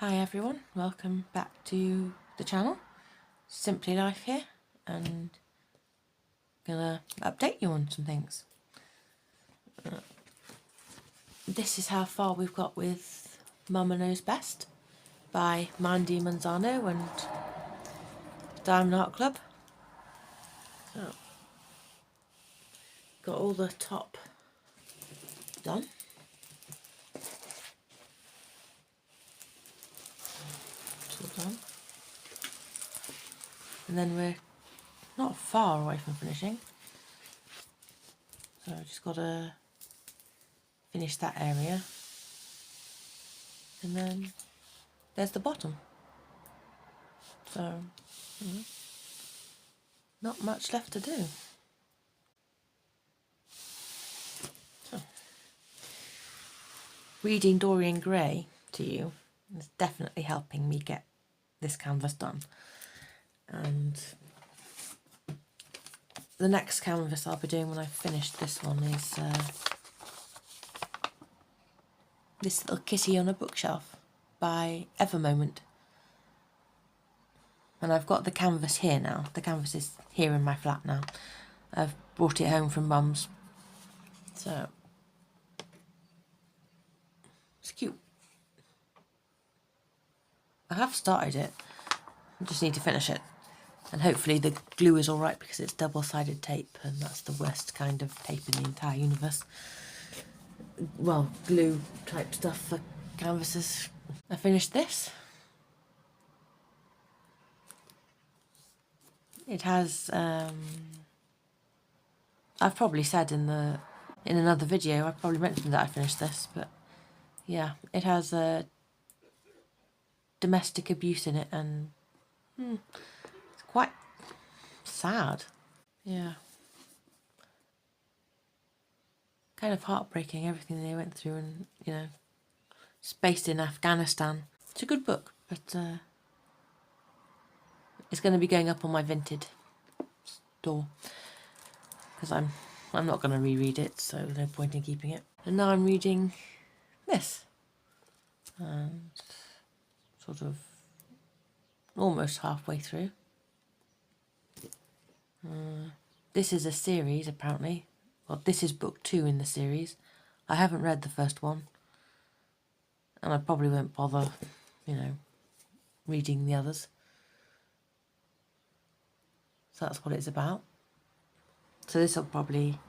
Hi everyone, welcome back to the channel. Simply Life here, and gonna update you on some things. This is how far we've got with Mama Knows Best by Mandy Manzano and Diamond Art Club. So, got all the top done. It's all done. And then we're not far away from finishing. So I've just got to finish that area. And then there's the bottom. So, not much left to do. So, reading Dorian Gray to you is definitely helping me get this canvas done. And the next canvas I'll be doing when I've finished this one is this little kitty on a bookshelf by Evermoment. And I've got the canvas here now. The canvas is here in my flat now. I've brought it home from Mum's. So it's cute. I have started it. I just need to finish it. And hopefully the glue is alright because it's double-sided tape, and that's the worst kind of tape in the entire universe. Well, glue type stuff for canvases. I finished this. It has, I've probably said in another video, I probably mentioned that I finished this, but yeah, it has domestic abuse in it, and it's quite sad. Yeah. Kind of heartbreaking, everything they went through, and, you know, it's based in Afghanistan. It's a good book, but it's going to be going up on my Vinted store because I'm not going to reread it, so there's no point in keeping it. And now I'm reading this, and sort of almost halfway through. This is a series, apparently. Well, this is book 2 in the series. I haven't read the first one, and I probably won't bother, you know, reading the others. So that's what it's about. So this will probably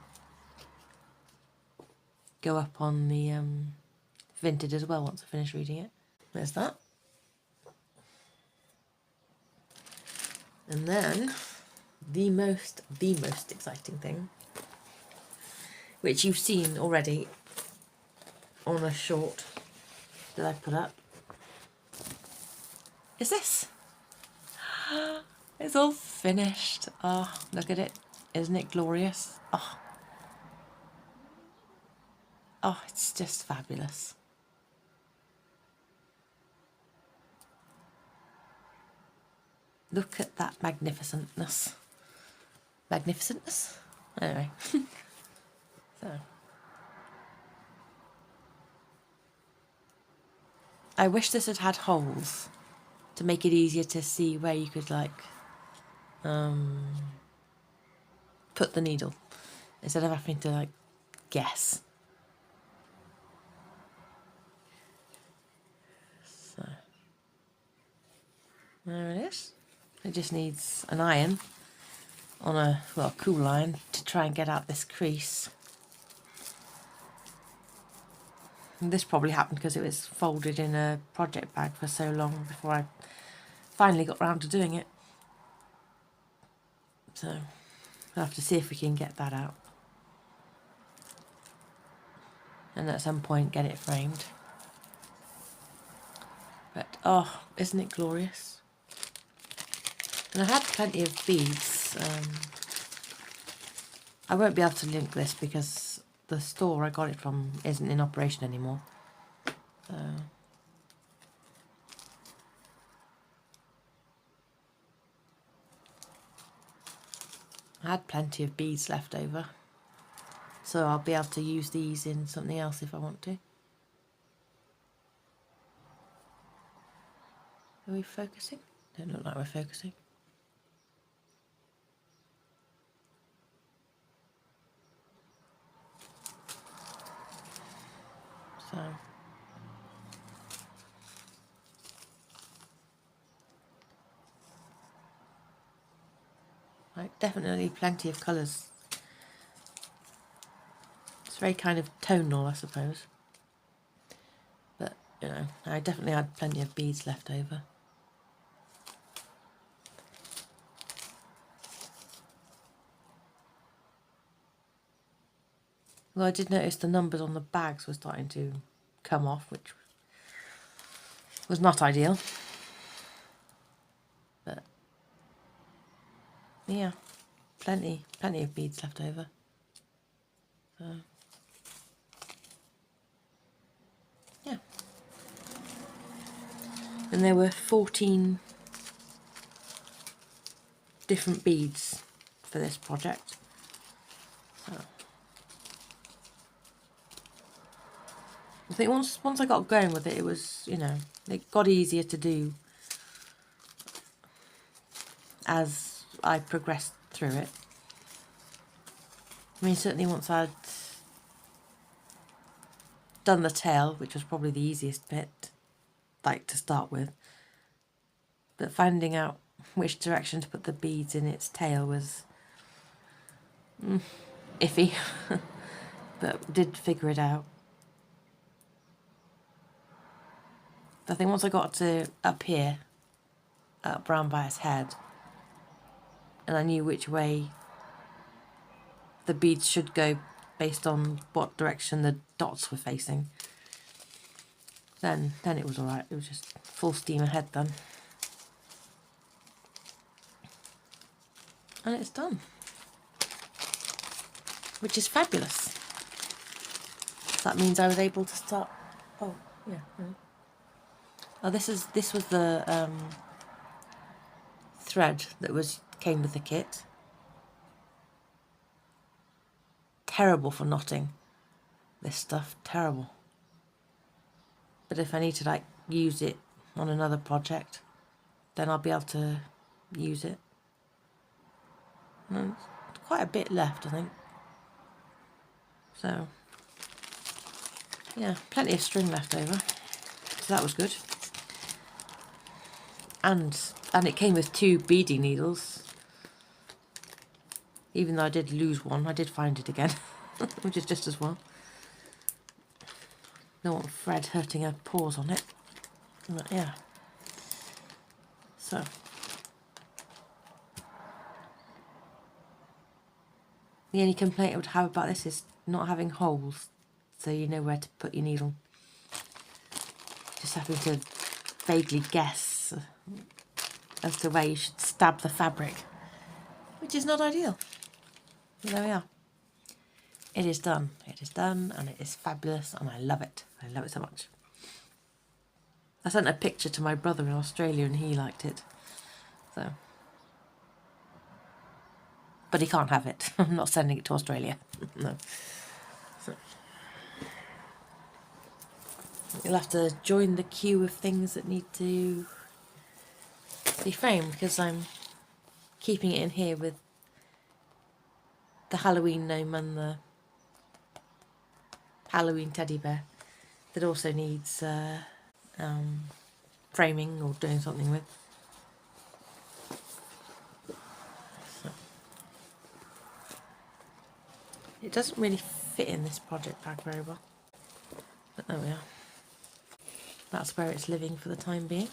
go up on the Vinted as well once I finish reading it. There's that. And then the most exciting thing, which you've seen already on a short that I put up, is this. It's all finished. Oh, look at it. Isn't it glorious? Oh, it's just fabulous. Look at that magnificentness. Magnificentness? Anyway. So. I wish this had had holes to make it easier to see where you could, like, put the needle instead of having to, like, guess. So there it is. It just needs an iron on a, well, cool iron to try and get out this crease. And this probably happened because it was folded in a project bag for so long before I finally got round to doing it. So we'll have to see if we can get that out. And at some point get it framed. But, oh, isn't it glorious? And I had plenty of beads. I won't be able to link this because the store I got it from isn't in operation anymore. So I had plenty of beads left over, so I'll be able to use these in something else if I want to. Are we focusing? Don't look like we're focusing. So like definitely plenty of colours. It's very kind of tonal, I suppose. But, you know, I definitely had plenty of beads left over. Well, I did notice the numbers on the bags were starting to come off, which was not ideal. But, yeah, plenty of beads left over. So, yeah. And there were 14 different beads for this project. So, I think once I got going with it, it was, you know, it got easier to do as I progressed through it. I mean, certainly once I'd done the tail, which was probably the easiest bit, like to start with, but finding out which direction to put the beads in its tail was iffy, but did figure it out. I think once I got to up here, up round by its head, and I knew which way the beads should go based on what direction the dots were facing, then it was alright. It was just full steam ahead then. And it's done, which is fabulous. That means I was able to start. Oh yeah. Oh, this was the thread that came with the kit. Terrible for knotting. This stuff, terrible. But if I need to like use it on another project, then I'll be able to use it. And it's quite a bit left, I think. So yeah, plenty of string left over. So that was good. And it came with 2 beading needles. Even though I did lose one, I did find it again, which is just as well. Don't want Fred hurting her paws on it. But yeah. So. The only complaint I would have about this is not having holes, so you know where to put your needle. Just having to vaguely guess as to where you should stab the fabric, which is not ideal. But there we are. It is done. It is done, and it is fabulous, and I love it. I love it so much. I sent a picture to my brother in Australia, and he liked it. So, but he can't have it. I'm not sending it to Australia. No. So, you'll have to join the queue of things that need to be framed, because I'm keeping it in here with the Halloween gnome and the Halloween teddy bear that also needs framing or doing something with. So, it doesn't really fit in this project bag very well, but there we are. That's where it's living for the time being.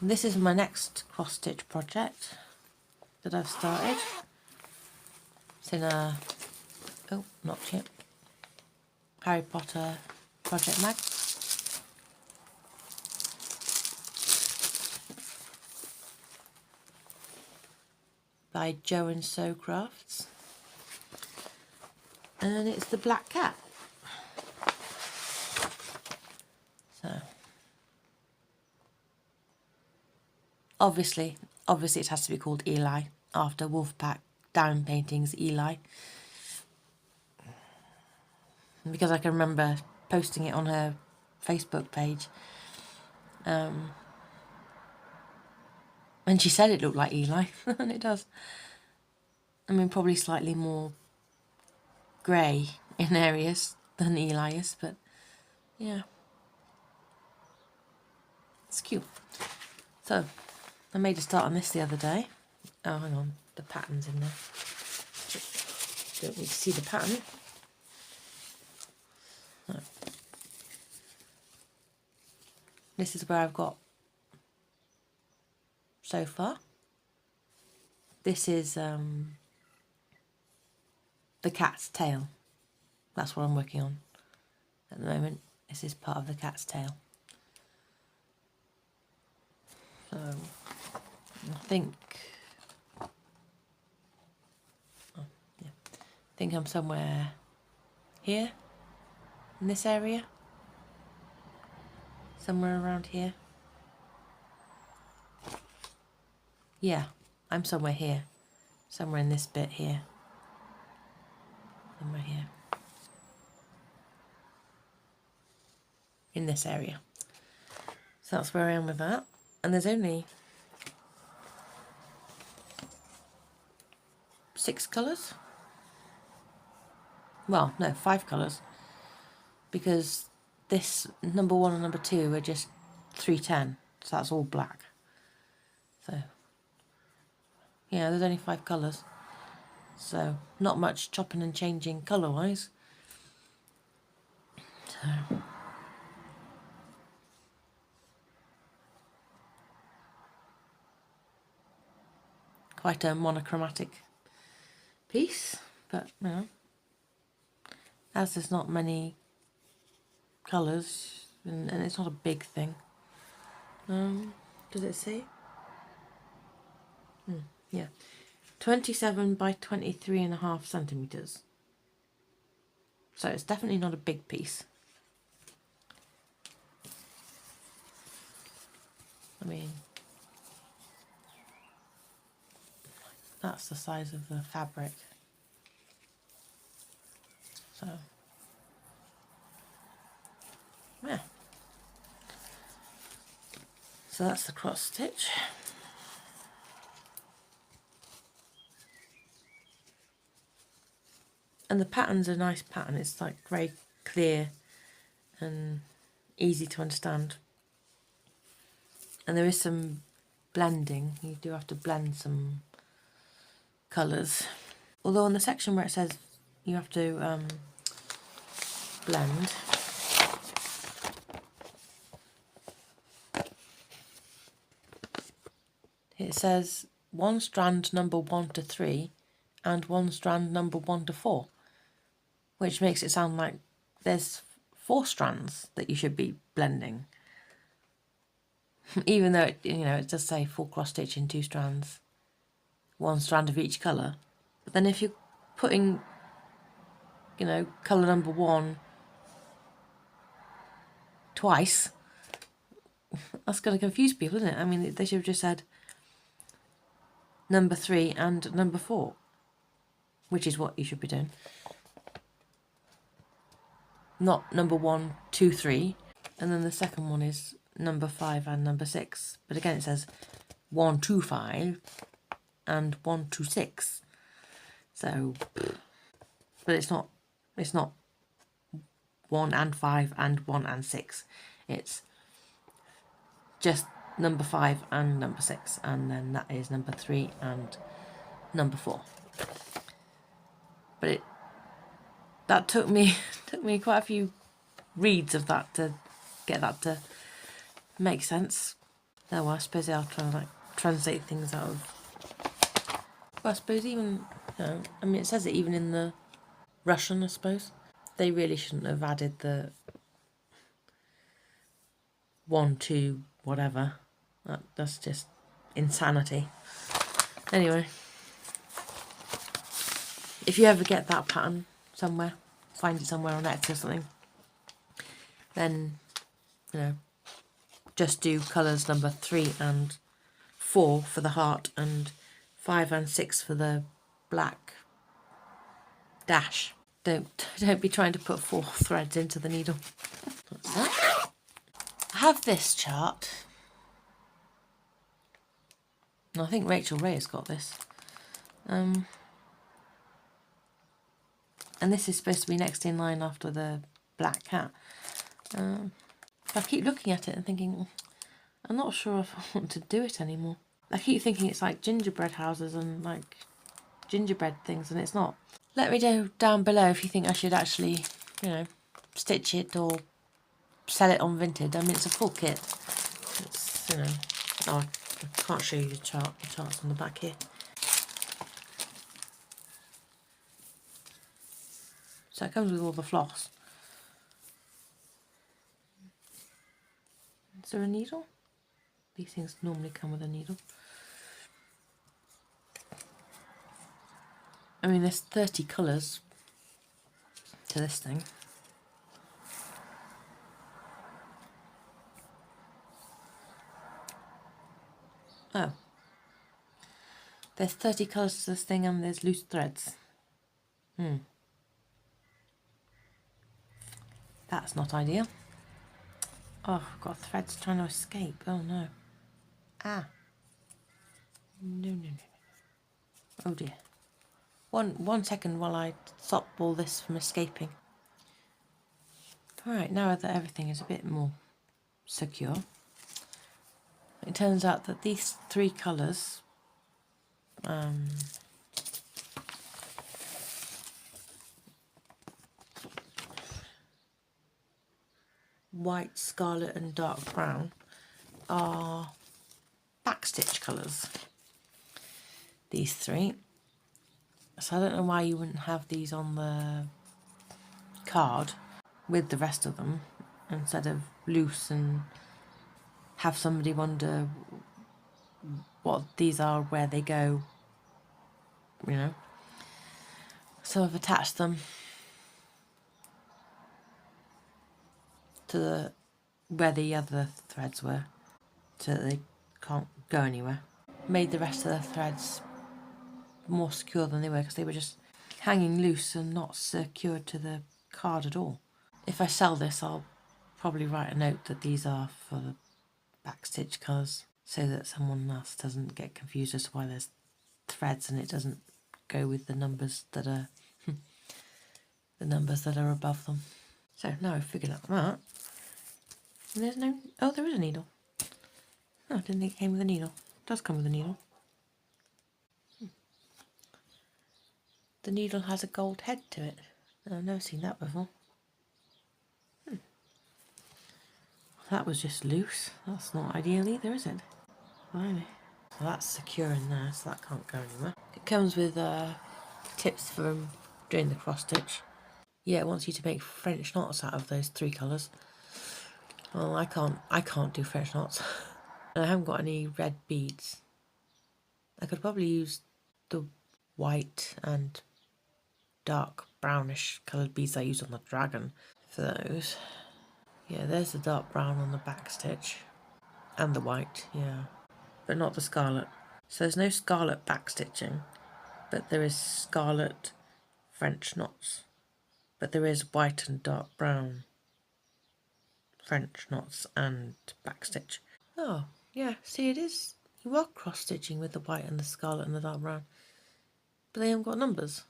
And this is my next cross stitch project that I've started. It's in a, oh, not yet, Harry Potter project mag. By Joe and Sew Crafts. And it's the black cat. So, obviously it has to be called Eli, after Wolfpack Down Paintings Eli. Because I can remember posting it on her Facebook page. And she said it looked like Eli, and it does. I mean, probably slightly more grey in areas than Eli is, but yeah, it's cute. So, I made a start on this the other day. Oh, hang on, the pattern's in there. Don't need to see the pattern. No. This is where I've got so far. This is the cat's tail. That's what I'm working on at the moment. This is part of the cat's tail. So I think, I think I'm somewhere here in this area, somewhere around here. Yeah, I'm somewhere here, somewhere in this bit here, somewhere here, in this area. So that's where I am with that. And there's only 6 colours. Well, no, 5 colours. Because this number 1 and number 2 are just 310. So that's all black. So, yeah, there's only 5 colours. So, not much chopping and changing colour-wise. So, quite a monochromatic piece, but you know, as there's not many colours and it's not a big thing. Does it say? Yeah, 27 by 23.5 centimetres. So it's definitely not a big piece. I mean, that's the size of the fabric. So, yeah. So that's the cross stitch. And the pattern's a nice pattern. It's like very clear and easy to understand. And there is some blending. You do have to blend some colours. Although on the section where it says you have to blend, it says 1 strand number 1 to 3 and 1 strand number 1 to 4, which makes it sound like there's 4 strands that you should be blending. Even though it, you know, it does say 4 cross stitch in 2 strands, 1 strand of each colour. But then if you're putting, you know, colour number 1 twice, that's going to confuse people, isn't it? I mean, they should have just said number 3 and number 4, which is what you should be doing. Not number 1, 2, 3, and then the second one is number 5 and number 6. But again, it says 1, 2, 5 and 1, 2, 6. So, but it's not 1 and 5 and 1 and 6. It's just number 5 and number 6, and then that is number 3 and number 4. But that took me quite a few reads of that to get that to make sense. Oh, well, I suppose I'll try and like translate things out of. Well, I suppose even, you know, I mean, it says it even in the Russian, I suppose. They really shouldn't have added the 1, 2, whatever. That's just insanity. Anyway, if you ever get that pattern somewhere, find it somewhere on Etsy or something, then, you know, just do colours number 3 and 4 for the heart and 5 and 6 for the black dash. Don't be trying to put 4 threads into the needle. What's that? I have this chart. I think Rachel Ray has got this. And this is supposed to be next in line after the black cat. I keep looking at it and thinking, I'm not sure if I want to do it anymore. I keep thinking it's like gingerbread houses and like gingerbread things, and it's not. Let me know down below if you think I should actually, you know, stitch it or sell it on Vinted. I mean, it's a full kit. It's, you know, oh, I can't show you the chart. The chart's on the back here. So it comes with all the floss. Is there a needle? These things normally come with a needle. I mean, there's 30 colours to this thing. Oh. There's 30 colours to this thing and there's loose threads. That's not ideal. Oh, I've got threads trying to escape. Oh no. Ah. No. Oh dear. One second while I stop all this from escaping. Alright, now that everything is a bit more secure, it turns out that these 3 colours, white, scarlet and dark brown, are backstitch colours. These 3. So I don't know why you wouldn't have these on the card with the rest of them instead of loose and have somebody wonder what these are, where they go, you know. So I've attached them to where the other threads were so that they can't go anywhere. Made the rest of the threads more secure than they were because they were just hanging loose and not secured to the card at all. If I sell this, I'll probably write a note that these are for the backstitch colours so that someone else doesn't get confused as to why there's threads and it doesn't go with the numbers that are above them. So now I've figured out that. And there's no... Oh, there is a needle. Oh, I didn't think it came with a needle. It does come with a needle. The needle has a gold head to it. I've never seen that before. That was just loose. That's not ideal either, is it? Blimey. So that's secure in there, so that can't go anywhere. It comes with tips for doing the cross stitch. Yeah, it wants you to make French knots out of those 3 colours. Well, I can't do French knots. I haven't got any red beads. I could probably use the white and dark brownish coloured beads I used on the dragon for those. Yeah, there's the dark brown on the back stitch. And the white, yeah. But not the scarlet. So there's no scarlet back stitching, but there is scarlet French knots. But there is white and dark brown French knots and back stitch. Oh, yeah, see it is. You are cross stitching with the white and the scarlet and the dark brown. But they haven't got numbers.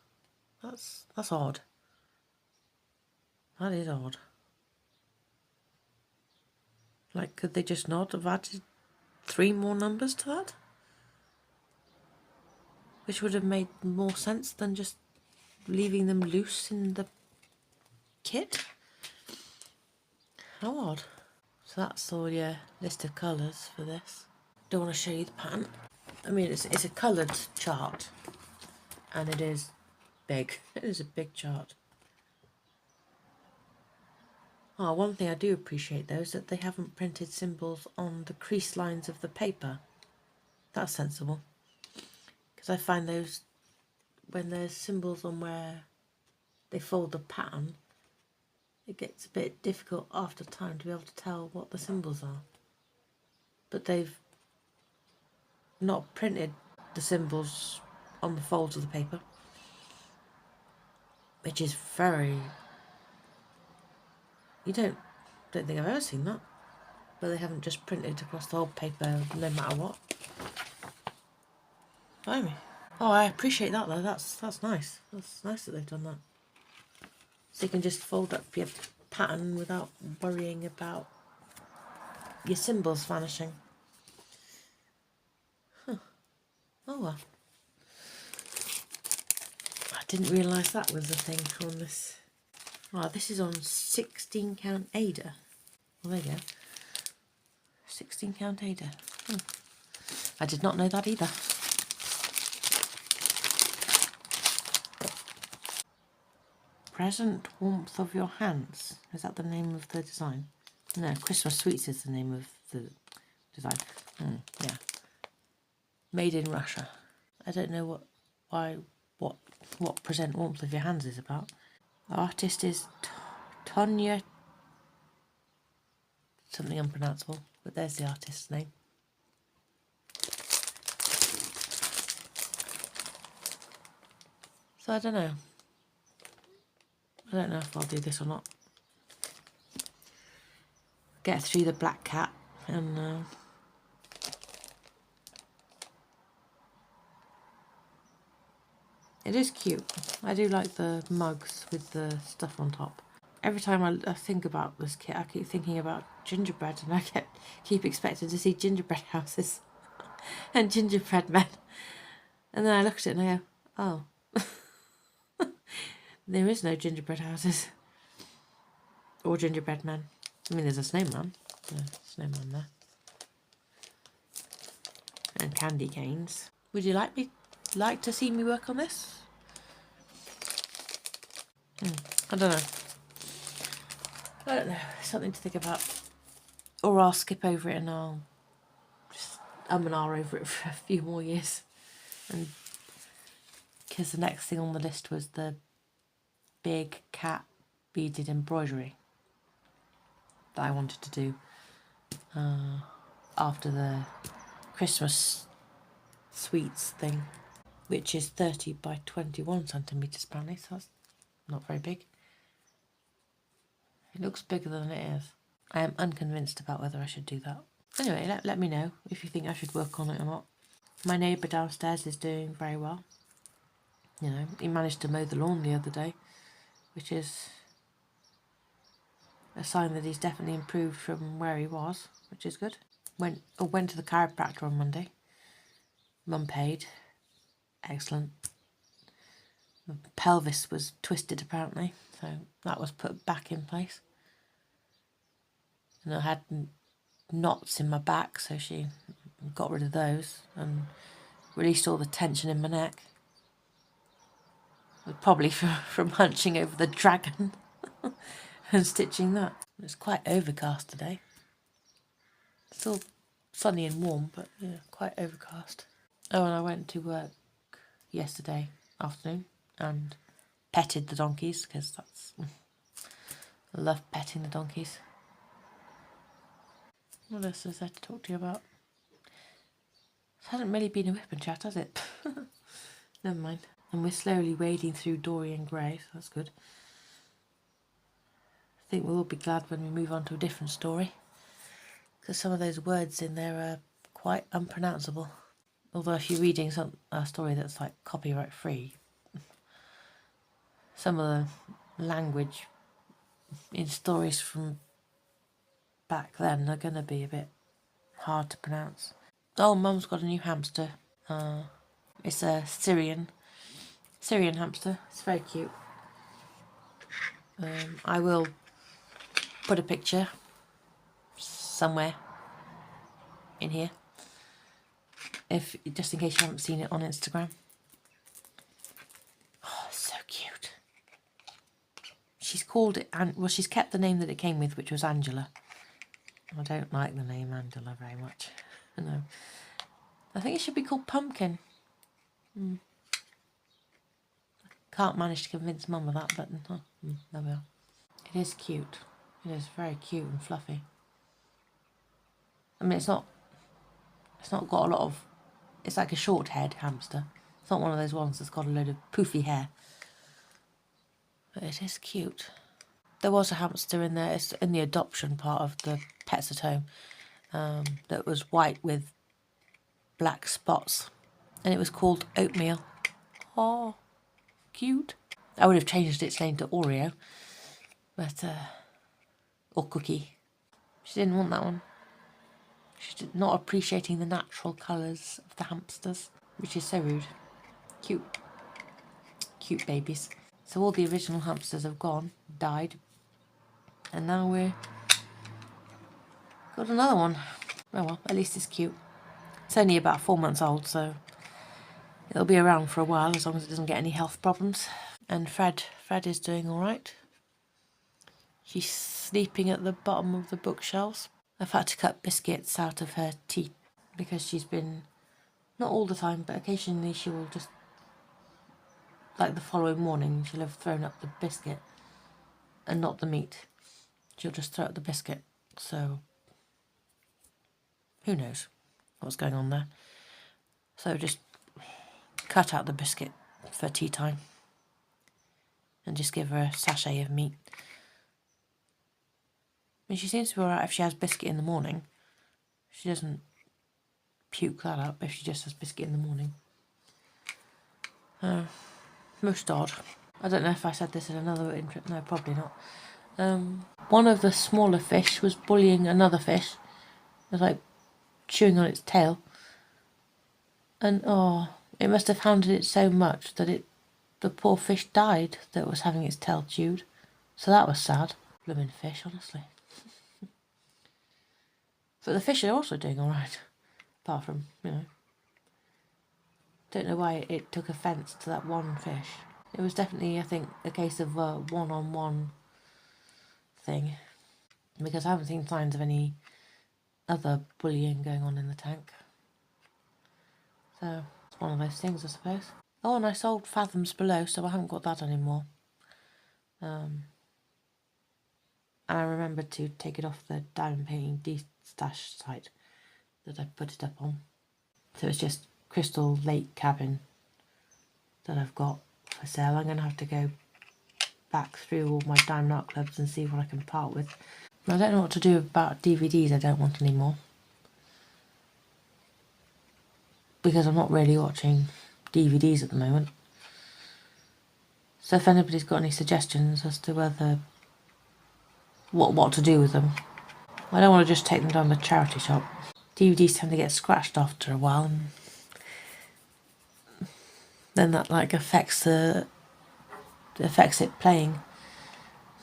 That's odd. That is odd. Like, could they just not have added 3 more numbers to that? Which would have made more sense than just leaving them loose in the kit. How odd. So that's all your list of colours for this. Don't want to show you the pattern. I mean, it's a coloured chart. And it is big. It is a big chart. Oh, one thing I do appreciate though is that they haven't printed symbols on the crease lines of the paper. That's sensible. Because I find those, when there's symbols on where they fold the pattern, it gets a bit difficult after time to be able to tell what the symbols are. But they've not printed the symbols on the folds of the paper. which is very... You don't think I've ever seen that. But they haven't just printed across the whole paper no matter what. Blimey. Oh, I appreciate that though. That's nice. That's nice that they've done that. So you can just fold up your pattern without worrying about your symbols vanishing. Huh. Oh well. I didn't realise that was a thing on this. Oh, this is on 16 count Ada. Well, there you go. 16 count Ada. I did not know that either. Present warmth of your hands. Is that the name of the design? No, Christmas Sweets is the name of the design. Yeah. Made in Russia. I don't know what present warmth of your hands is about. The artist is Tonya, something unpronounceable, but there's the artist's name. So I don't know. I don't know if I'll do this or not. Get through the black cat and it is cute. I do like the mugs with the stuff on top. Every time I think about this kit, I keep thinking about gingerbread, and I keep expecting to see gingerbread houses and gingerbread men. And then I look at it and I go, oh, there is no gingerbread houses or gingerbread men. I mean, there's a snowman. There's a snowman there. And candy canes. Would you like to see me work on this? I don't know. I don't know. Something to think about. Or I'll skip over it and I'll just and ah over it for a few more years. And because the next thing on the list was the big cat beaded embroidery that I wanted to do after the Christmas sweets thing, which is 30 by 21 centimetres apparently, so that's not very big. It looks bigger than it is. I am unconvinced about whether I should do that. Anyway, let me know if you think I should work on it or not. My neighbour downstairs is doing very well. You know, he managed to mow the lawn the other day, which is a sign that he's definitely improved from where he was, which is good. Went to the chiropractor on Monday. Mum paid. Excellent. The pelvis was twisted apparently, so that was put back in place. And I had knots in my back, so she got rid of those and released all the tension in my neck. Probably from hunching over the dragon and stitching that. It's quite overcast today. Still sunny and warm, but yeah, quite overcast. Oh, and I went to work yesterday afternoon and petted the donkeys, because that's... I love petting the donkeys. What else is there to talk to you about? It hasn't really been a whip and chat, has it? Never mind. And we're slowly wading through Dorian Gray, so that's good. I think we'll all be glad when we move on to a different story, because some of those words in there are quite unpronounceable. Although if you're reading a story that's like copyright free, some of the language in stories from back then are going to be a bit hard to pronounce. Oh, Mum's got a new hamster. It's a Syrian hamster. It's very cute. I will put a picture somewhere in here, just in case you haven't seen it on Instagram. Oh, so cute. She's called it, she's kept the name that it came with, which was Angela. I don't like the name Angela very much. No. I think it should be called Pumpkin. Can't manage to convince Mum of that, but there we are. It is cute. It is very cute and fluffy. I mean, it's not got a lot of... It's like a short-haired hamster. It's not one of those ones that's got a load of poofy hair. But it is cute. There was a hamster in there. It's in the adoption part of the Pets at Home. That was white with black spots. And it was called Oatmeal. Oh, cute. I would have changed its name to Oreo. But, or Cookie. She didn't want that one. She's not appreciating the natural colours of the hamsters, which is so rude. Cute. Cute babies. So all the original hamsters have gone, died. And now we're got another one. Oh well, at least it's cute. It's only about 4 months old, so it'll be around for a while as long as it doesn't get any health problems. And Fred is doing all right. She's sleeping at the bottom of the bookshelves. I've had to cut biscuits out of her teeth because she's been, not all the time, but occasionally she will just, like the following morning, she'll have thrown up the biscuit and not the meat. She'll just throw up the biscuit. So who knows what's going on there. So just cut out the biscuit for tea time and just give her a sachet of meat. I mean, she seems to be alright if she has biscuit in the morning. She doesn't puke that up if she just has biscuit in the morning. Most odd. I don't know if I said this in another intro. No, probably not. One of the smaller fish was bullying another fish. It was like chewing on its tail. And it must have hounded it so much that the poor fish died that was having its tail chewed. So that was sad. Blooming fish, honestly. But the fish are also doing alright. Apart from, don't know why it took offence to that one fish. It was definitely, I think, a case of a one-on-one thing. Because I haven't seen signs of any other bullying going on in the tank. So, it's one of those things, I suppose. Oh, and I sold Fathoms Below, so I haven't got that anymore. And I remembered to take it off the diamond painting de-stash site that I put it up on. So it's just Crystal Lake Cabin that I've got for sale. I'm going to have to go back through all my diamond art clubs and see what I can part with. I don't know what to do about DVDs I don't want anymore. Because I'm not really watching DVDs at the moment. So if anybody's got any suggestions as to whether what to do with them. I don't want to just take them down the charity shop. DVDs tend to get scratched after a while, and then that affects it playing.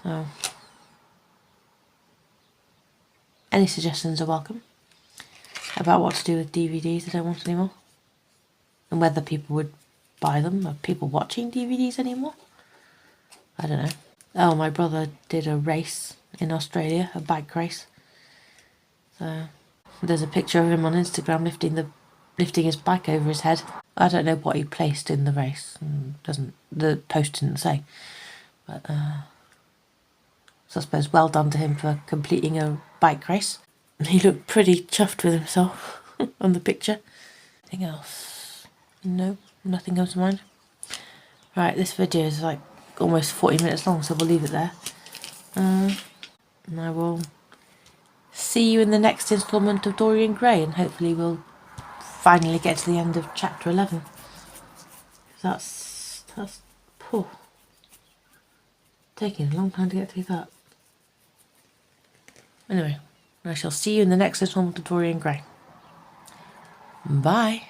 So any suggestions are welcome about what to do with DVDs I don't want anymore, and whether people would buy them. Are people watching DVDs anymore? I don't know. Oh, my brother did a race in Australia, a bike race. So there's a picture of him on Instagram lifting his bike over his head. I don't know what he placed in the race. The post didn't say. But so I suppose well done to him for completing a bike race. He looked pretty chuffed with himself on the picture. Anything else? No, nothing comes to mind. Right, this video is almost 40 minutes long, so we'll leave it there. And I will see you in the next instalment of Dorian Gray, and hopefully we'll finally get to the end of chapter 11. That's poor. Taking a long time to get through that. Anyway, I shall see you in the next instalment of Dorian Gray. Bye.